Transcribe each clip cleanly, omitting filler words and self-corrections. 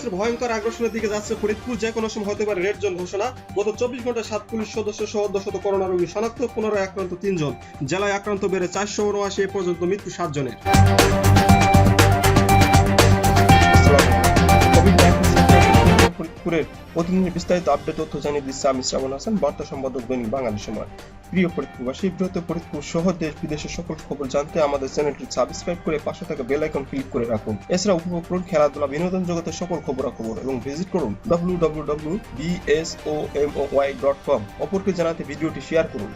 ভাইরাসের ভয়ঙ্কর আগ্রাসনের দিকে যাচ্ছে ফরিদপুর, যে কোনো সময় হতে পারে রেড জোন ঘোষণা। গত 24 ঘন্টায় 7 পুলিশ সদস্য সহ অর্ধশত করোনা রোগী শনাক্ত, পুনরায় আক্রান্ত 3 জন। জেলায় আক্রান্ত বেড়ে 479, এ পর্যন্ত মৃত্যু 7 জনের। ফরিদপুরের প্রতিদিনের বিস্তারিত আপডেট তথ্য জানিয়ে দিচ্ছে আমি শ্রাবণ হাসান, বার্তা সম্পাদক দৈনিক বাঙালি সময়। প্রিয় ফরিদপুরবাসী, বৃহত্তর ফরিদপুর সহ দেশ বিদেশের সকল খবর জানতে আমাদের চ্যানেলটি সাবস্ক্রাইব করে পাশে থাকা বেল আইকন ক্লিক করে রাখুন। এছাড়া উপভোগ করুন খেলাধুলা, বিনোদন জগতের সকল খবরাখবর এবং ভিজিট করুন www.bsomoy.com। অপরকে জানাতে ভিডিওটি শেয়ার করুন।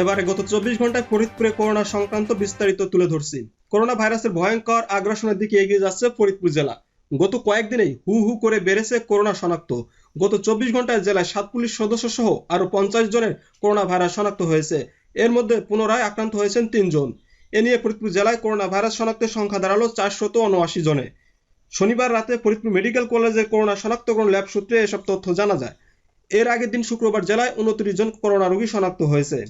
এবারে গত 24 ঘন্টায় ফরিদপুরে করোনা সংক্রান্ত বিস্তারিত তুলে ধরছি। করোনা ভাইরাসের ভয়ঙ্কর আগ্রাসনের দিকে এগিয়ে যাচ্ছে ফরিদপুর জেলা। গত কয়েকদিনেই হু হু করে বেড়েছে করোনা শনাক্ত। গত 24 ঘন্টায় জেলায় 7 পুলিশ সদস্য সহ আরো 50 জনের করোনা ভাইরাস শনাক্ত হয়েছে। এর মধ্যে পুনরায় আক্রান্ত হয়েছেন 3 জন। এ নিয়ে ফরিদপুর জেলায় করোনা ভাইরাস শনাক্তের সংখ্যা দাঁড়ালো 479 জনে। শনিবার রাতে ফরিদপুর মেডিকেল কলেজের করোনা শনাক্তকরণ ল্যাব সূত্রে এসব তথ্য জানা যায়। এর আগের দিন শুক্রবার জেলায় 29 জন করোনা রোগী শনাক্ত হয়েছে।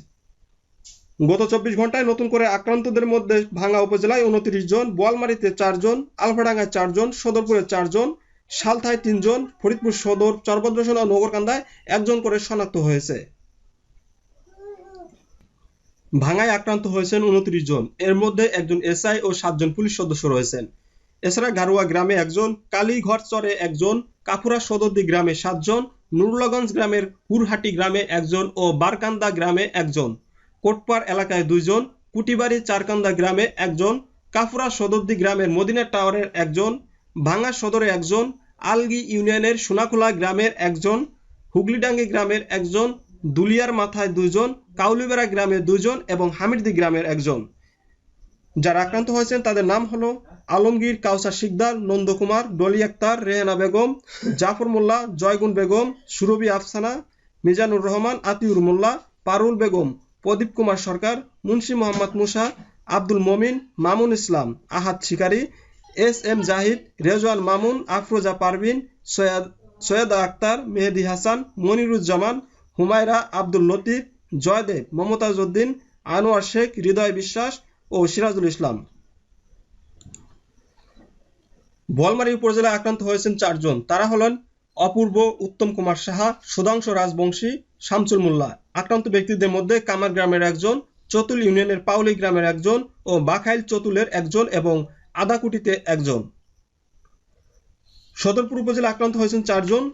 গত 24 ঘন্টায় নতুন করে আক্রান্তদের মধ্যে ভাঙ্গা উপজেলায় 29 জন, বোয়ালমারীতে 4 জন, আলফাডাঙ্গায় 4 জন, সদরপুরে 4 জন, সালথায় 3 জন, ফরিদপুর সদর, চরভদ্রসন ও নগরকান্দায় 1 জন করে শনাক্ত হয়েছে। ভাঙ্গায় আক্রান্ত হয়েছেন 29 জন, এর মধ্যে একজন এসআই ও 7 জন পুলিশ সদস্য রয়েছেন। এছাড়া গারুয়া গ্রামে 1 জন, কালীঘর চরে 1 জন, কাফুরা সদরদি গ্রামে 7 জন, নুরুল্লাগঞ্জ গ্রামের হুরহাটি গ্রামে 1 জন ও বারকান্দা গ্রামে 1 জন, কোটপাড় এলাকায় 2 জন, কুটিবাড়ি চারকান্দা গ্রামে 1 জন, কাফুরা সদরদি গ্রামের মদিনা টাওয়ারের 1 জন, ভাঙ্গা সদরে 1 জন, আলগি ইউনিয়নের সোনাখোলা গ্রামের 1 জন, হুগলিডাঙ্গি গ্রামের 1 জন, দুলিয়ার মাথায় 2 জন, কাউলিবেড়া গ্রামের 2 জন এবং হামিরদি গ্রামের 1 জন। যারা আক্রান্ত হয়েছেন তাদের নাম হলো আলমগীর, কাউসার শিকদার, নন্দকুমার, ডলি আক্তার, রেহানা বেগম, জাফর মোল্লা, জয়গুন বেগম, সুরভি আফসানা, মিজানুর রহমান, আতিউর মোল্লা, পারুল বেগম, প্রদীপ কুমার সরকার, মুন্সি মোহাম্মদ মুসা, আব্দুল মমিন, মামুন ইসলাম, আহাদ শিকারি, এস.এম. জাহিদ, রেজওয়ান মামুন, আফরোজা পারভিন, সৈয়দা আক্তার, মেহেদি হাসান, মনিরুজ্জামান, হুমায়রা, আব্দুল লতিফ, জয়দেব, মমতাজ উদ্দিন, আনোয়ার শেখ, হৃদয় বিশ্বাস ও সিরাজুল ইসলাম। বোয়ালমারী উপজেলায় আক্রান্ত হয়েছেন 4 জন। তারা হলেন অপূর্ব, উত্তম কুমার সাহা, সুধাংশু রাজবংশী, শামসুল মোল্লা। আক্রান্ত ব্যক্তিদের মধ্যে কামার গ্রামের 1 জন, চতুল ইউনিয়নের পাউলি গ্রামের 1 জন ও বাখাইল চতুলের 1 জন এবং আদাকুটিতে 1 জন। সদরপুর উপজেলায় আক্রান্ত হয়েছেন 4 জন।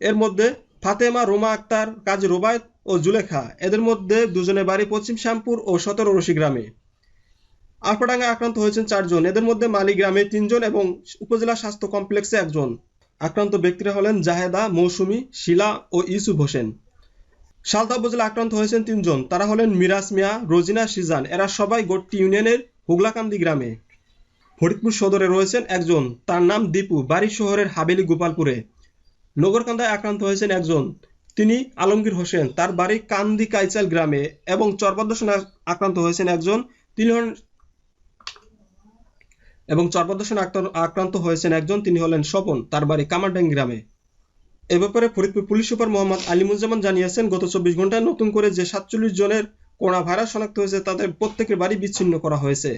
এর মধ্যে ফাতেমা, রোমা আক্তার, কাজী রোবায়েত ও জুলেখা। এদের মধ্যে 2 জনের বাড়ি পশ্চিম শ্যামপুর ও 17 রশি গ্রামে। আলফাডাঙ্গায় আক্রান্ত হয়েছেন 4 জন। এদের মধ্যে মালি গ্রামে 3 জন এবং উপজেলা স্বাস্থ্য কমপ্লেক্সে 1 জন। আক্রান্ত ব্যক্তিরা হলেন জাহেদা, মৌসুমী, শিলা ও ইউসুফ হোসেন। সালথা উপজেলা আক্রান্ত হয়েছেন 3 জন। তারা হলেন মিরাজ মিয়া, রোজিনা, সিজান। এরা সবাই গোট্টি ইউনিয়নের হুগলাকান্দি গ্রামে। ফরিদপুর সদরে রয়েছেন 1 জন, তার নাম দীপু, বাড়ি শহরের হাবেলি গোপালপুরে। নগরকান্দায় আক্রান্ত হয়েছেন 1 জন, তিনি আলমগীর হোসেন, তার বাড়ি কান্দি কাইচাল গ্রামে। এবং চরভদ্রসনে আক্রান্ত হয়েছেন 1 জন, তিনি হলেন স্বপন, তার বাড়ি কামারডাঙ্গি গ্রামে। এ ব্যাপারে ফরিদপুর পুলিশ সুপার মোহাম্মদ আলিমুজ্জামান জানিয়েছেন, গত 24 ঘন্টায় নতুন করে যে 47 জনের করোনা ভাইরাস শনাক্ত হয়েছে তাদের প্রত্যেকের বাড়ি বিচ্ছিন্ন করা হয়েছে।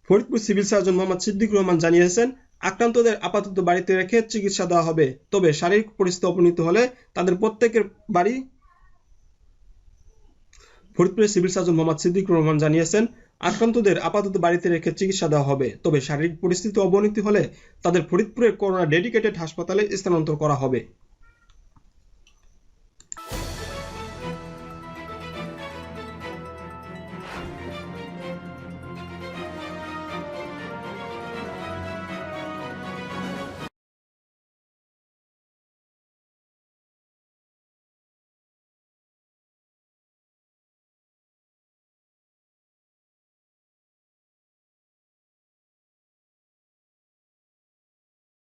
ফরিদপুর সিভিল সার্জন মোহাম্মদ সিদ্দিক রহমান জানিয়েছেন, আক্রান্তদের আপাতত বাড়িতে রেখে চিকিৎসা দেওয়া হবে, তবে শারীরিক পরিস্থিতি অবনতি হলে তাদের প্রত্যেকের বাড়ি। ফরিদপুরের সিভিল সার্জন মোহাম্মদ সিদ্দিক রহমান জানিয়েছেন, আক্রান্তদের আপাতত বাড়িতে রেখে চিকিৎসা দেওয়া হবে, তবে শারীরিক পরিস্থিতি অবনতি হলে তাদের ফরিদপুরের করোনা ডেডিকেটেড হাসপাতালে স্থানান্তর করা হবে।